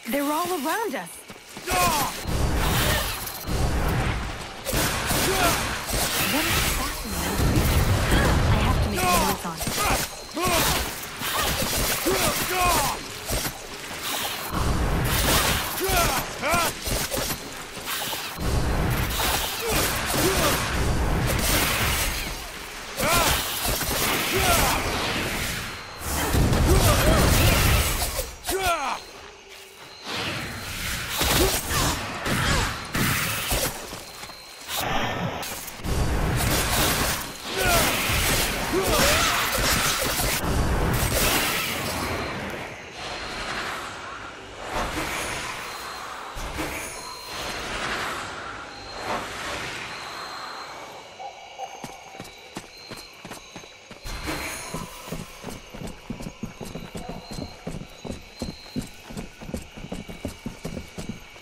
They're all around us. What is fascinating creature? I have to make notes on it.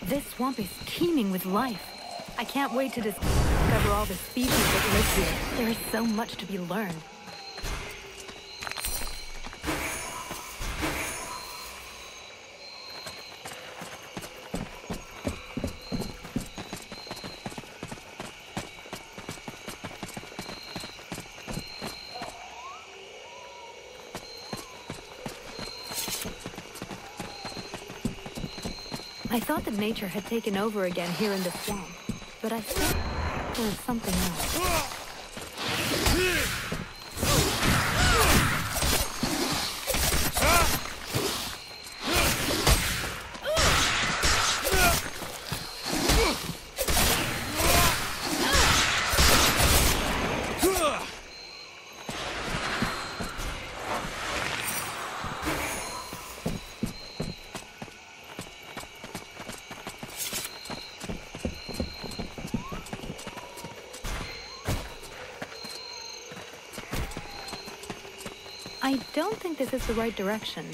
This swamp is teeming with life. I can't wait to discover all the species that live here. There is so much to be learned. I thought that nature had taken over again here in the swamp, but I think there is something else. I don't think this is the right direction.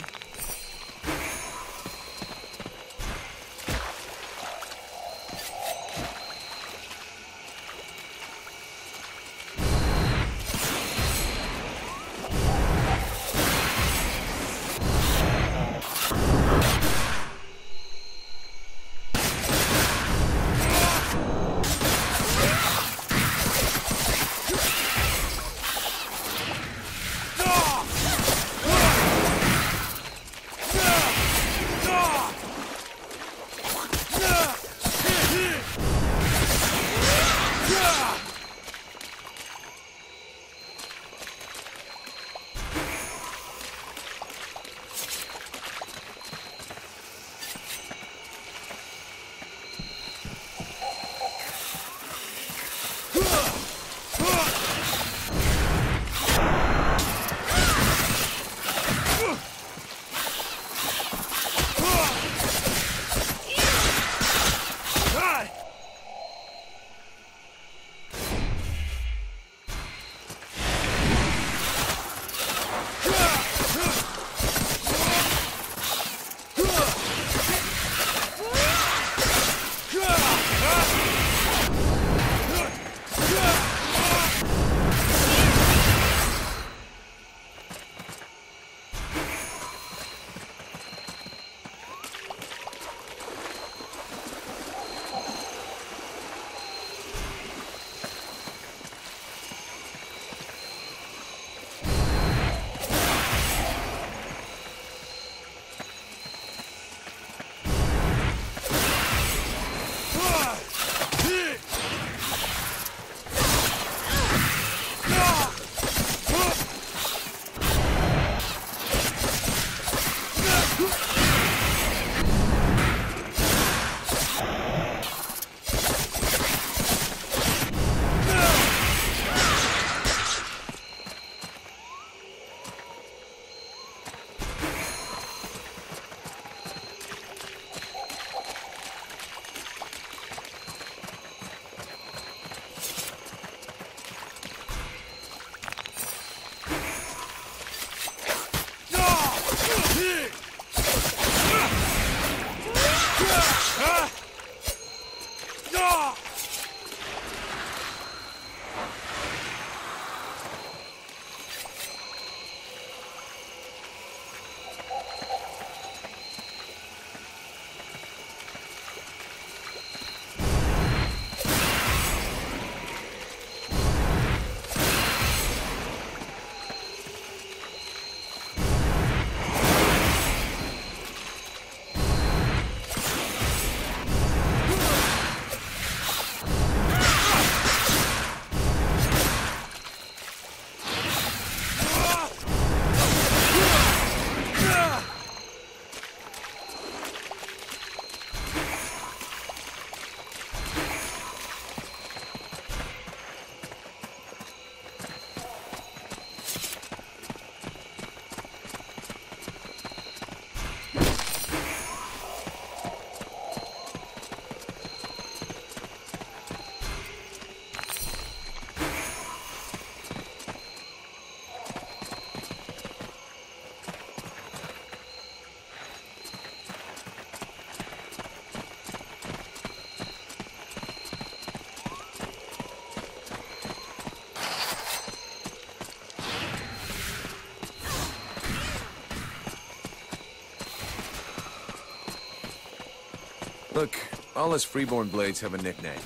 Look, all us freeborn blades have a nickname.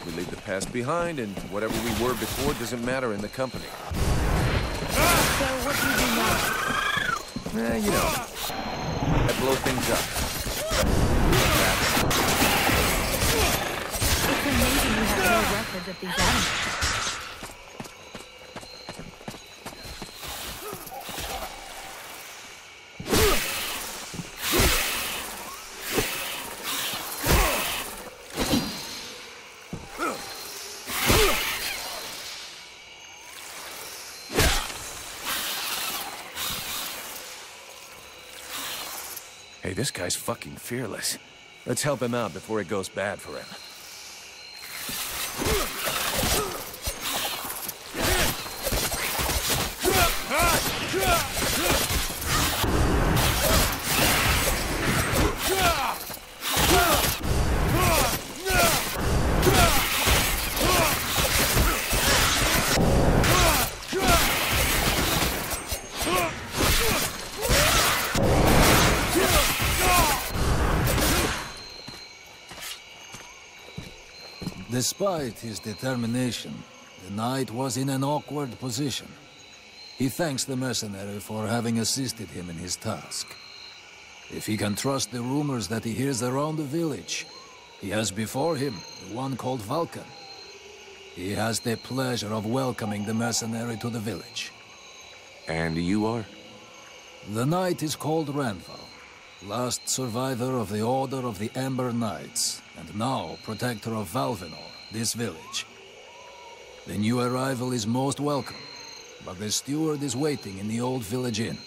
We leave the past behind, and whatever we were before doesn't matter in the company. So what do you do now? You know, I blow things up. It's amazing you have no records of these animals. Hey, this guy's fucking fearless. Let's help him out before it goes bad for him. Despite his determination, the knight was in an awkward position. He thanks the mercenary for having assisted him in his task. If he can trust the rumors that he hears around the village, he has before him the one called Vulcan. He has the pleasure of welcoming the mercenary to the village. And you are? The knight is called Ranval, last survivor of the Order of the Ember Knights, and now protector of Valvenor, this village. The new arrival is most welcome, but the steward is waiting in the old village inn.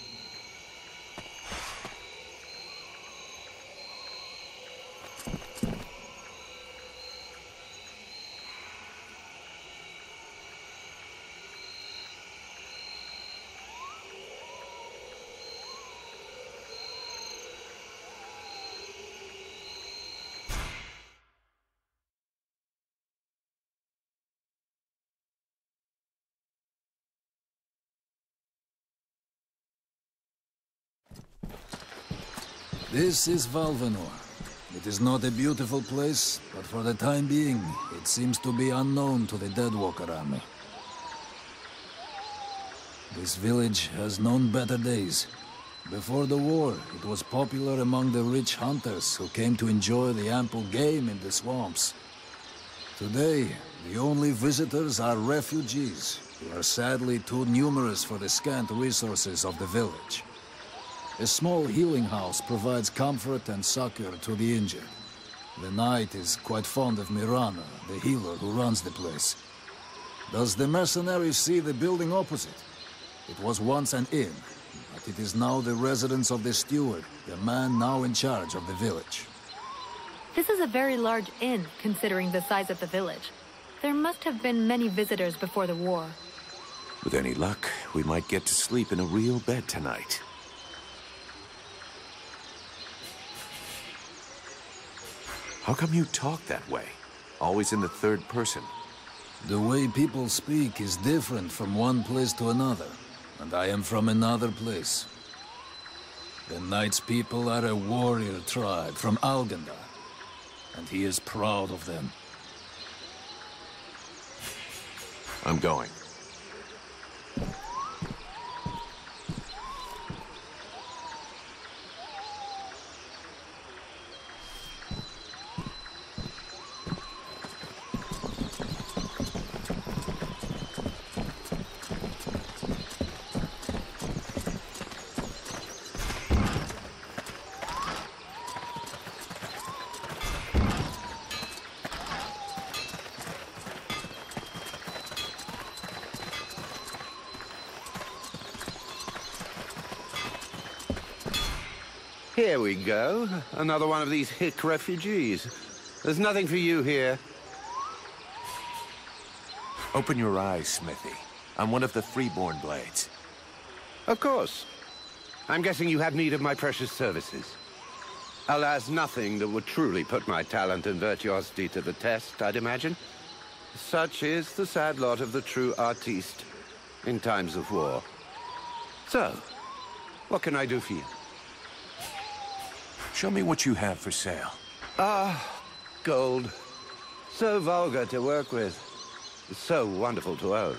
This is Valvenor. It is not a beautiful place, but for the time being, it seems to be unknown to the Deadwalker army. This village has known better days. Before the war, it was popular among the rich hunters who came to enjoy the ample game in the swamps. Today, the only visitors are refugees, who are sadly too numerous for the scant resources of the village. A small healing house provides comfort and succor to the injured. The knight is quite fond of Mirana, the healer who runs the place. Does the mercenary see the building opposite? It was once an inn, but it is now the residence of the steward, the man now in charge of the village. This is a very large inn, considering the size of the village. There must have been many visitors before the war. With any luck, we might get to sleep in a real bed tonight. How come you talk that way? Always in the third person. The way people speak is different from one place to another, and I am from another place. The knight's people are a warrior tribe from Algandar, and he is proud of them. I'm going. Here we go. Another one of these hick refugees. There's nothing for you here. Open your eyes, Smithy. I'm one of the freeborn blades. Of course. I'm guessing you have need of my precious services. Alas, nothing that would truly put my talent and virtuosity to the test, I'd imagine. Such is the sad lot of the true artiste in times of war. So, what can I do for you? Show me what you have for sale. gold. So vulgar to work with. So wonderful to own.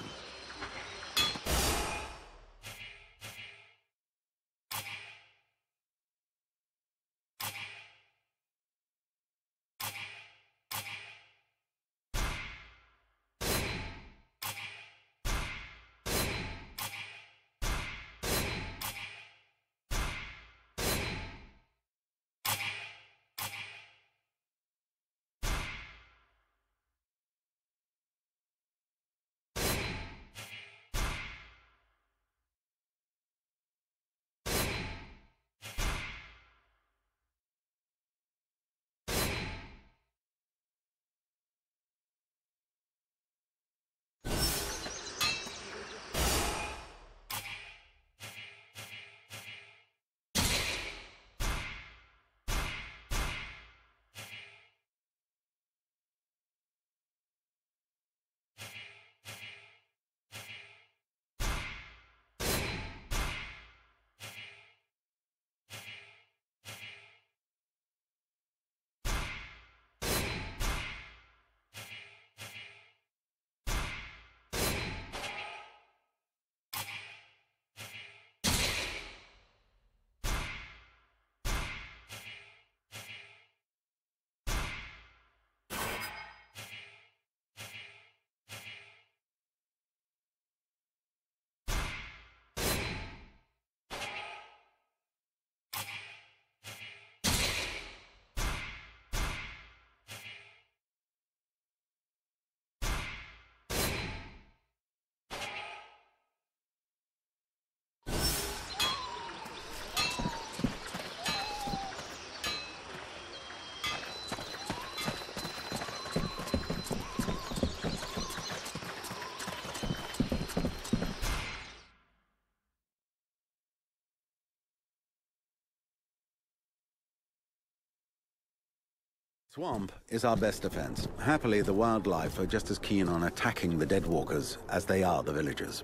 Swamp is our best defense. Happily, the wildlife are just as keen on attacking the deadwalkers as they are the villagers.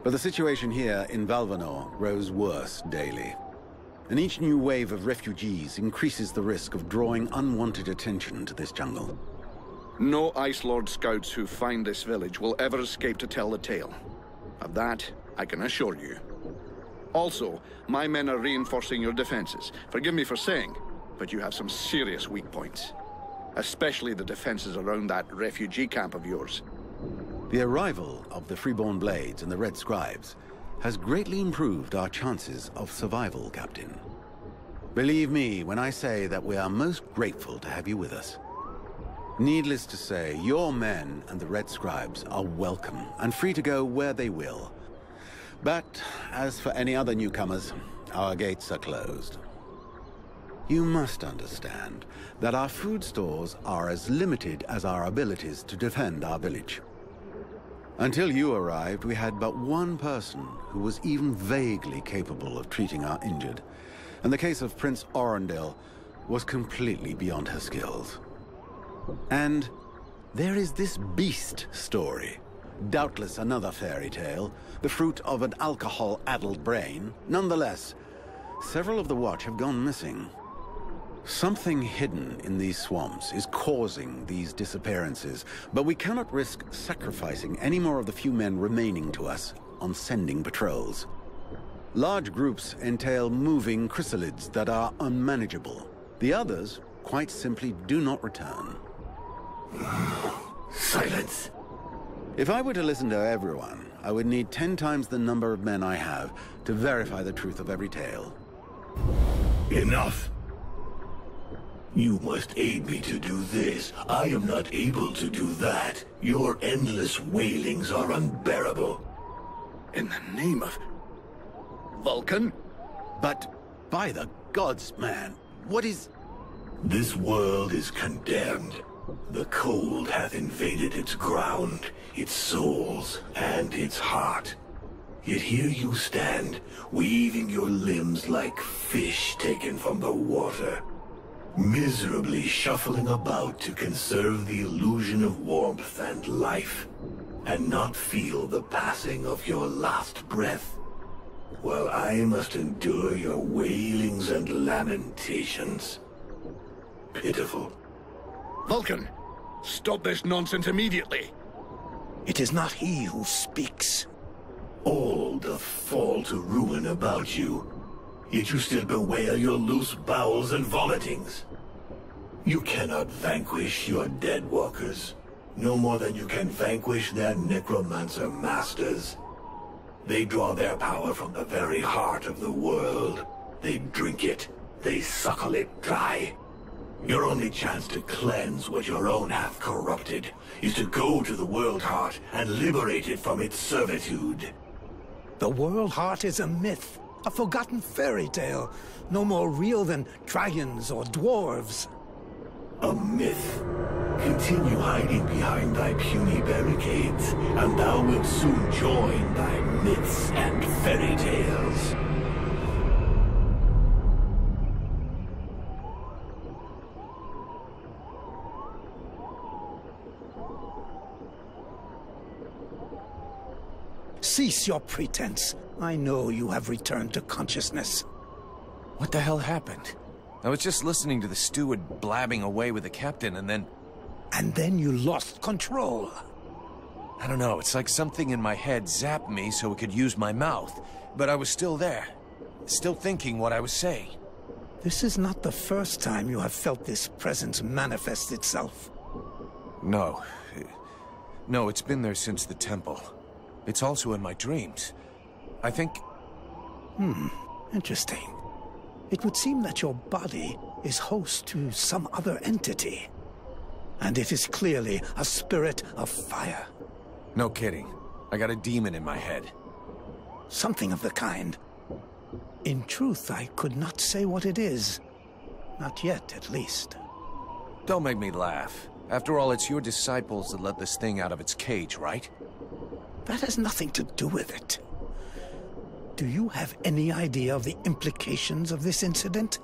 But the situation here in Valvanor grows worse daily. And each new wave of refugees increases the risk of drawing unwanted attention to this jungle. No Ice Lord scouts who find this village will ever escape to tell the tale. Of that, I can assure you. Also, my men are reinforcing your defenses. Forgive me for saying, but you have some serious weak points. Especially the defenses around that refugee camp of yours. The arrival of the Freeborn Blades and the Red Scribes has greatly improved our chances of survival, Captain. Believe me when I say that we are most grateful to have you with us. Needless to say, your men and the Red Scribes are welcome and free to go where they will. But as for any other newcomers, our gates are closed. You must understand that our food stores are as limited as our abilities to defend our village. Until you arrived, we had but one person who was even vaguely capable of treating our injured, and the case of Prince Orendil was completely beyond her skills. And there is this beast story, doubtless another fairy tale, the fruit of an alcohol-addled brain. Nonetheless, several of the Watch have gone missing. Something hidden in these swamps is causing these disappearances, but we cannot risk sacrificing any more of the few men remaining to us on sending patrols. Large groups entail moving chrysalids that are unmanageable. The others quite simply do not return. Silence! If I were to listen to everyone, I would need 10 times the number of men I have to verify the truth of every tale. Enough! You must aid me to do this. I am not able to do that. Your endless wailings are unbearable. In the name of... Vulcan? But by the gods, man, what is... This world is condemned. The cold hath invaded its ground, its souls, and its heart. Yet here you stand, weaving your limbs like fish taken from the water. Miserably shuffling about to conserve the illusion of warmth and life, and not feel the passing of your last breath, while I must endure your wailings and lamentations. pitiful. Vulcan, stop this nonsense immediately. It is not he who speaks. All the fall to ruin about you. Yet you still bewail your loose bowels and vomitings. You cannot vanquish your dead walkers, no more than you can vanquish their necromancer masters. They draw their power from the very heart of the world. They drink it, they suckle it dry. Your only chance to cleanse what your own hath corrupted is to go to the World Heart and liberate it from its servitude. The World Heart is a myth, a forgotten fairy tale, no more real than dragons or dwarves. A myth. Continue hiding behind thy puny barricades, and thou wilt soon join thy myths and fairy tales. Cease your pretense. I know you have returned to consciousness. What the hell happened? I was just listening to the steward blabbing away with the captain, and then... And then you lost control. I don't know, it's like something in my head zapped me so it could use my mouth. But I was still there. Still thinking what I was saying. This is not the first time you have felt this presence manifest itself. No. No, it's been there since the temple. It's also in my dreams. I think... Interesting. It would seem that your body is host to some other entity. And it is clearly a spirit of fire. No kidding. I got a demon in my head. Something of the kind. In truth, I could not say what it is. Not yet, at least. Don't make me laugh. After all, it's your disciples that let this thing out of its cage, right? That has nothing to do with it. Do you have any idea of the implications of this incident?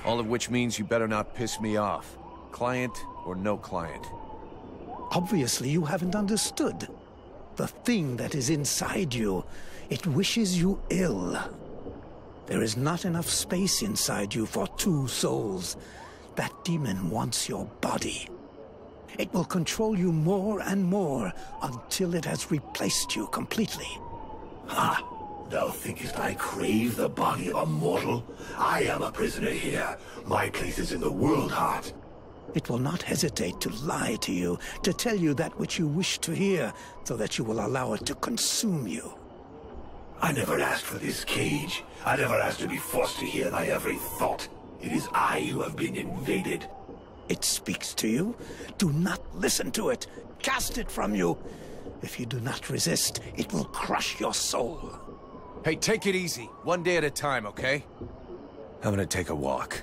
All of which means you better not piss me off. Client or no client. Obviously, you haven't understood. The thing that is inside you, it wishes you ill. There is not enough space inside you for two souls. That demon wants your body. It will control you more and more until it has replaced you completely. Ha! Thou thinkest I crave the body of a mortal? I am a prisoner here. My place is in the World Heart. It will not hesitate to lie to you, to tell you that which you wish to hear, so that you will allow it to consume you. I never asked for this cage. I never asked to be forced to hear thy every thought. It is I who have been invaded. It speaks to you. Do not listen to it. Cast it from you. If you do not resist, it will crush your soul. Hey, take it easy. One day at a time, okay? I'm gonna take a walk.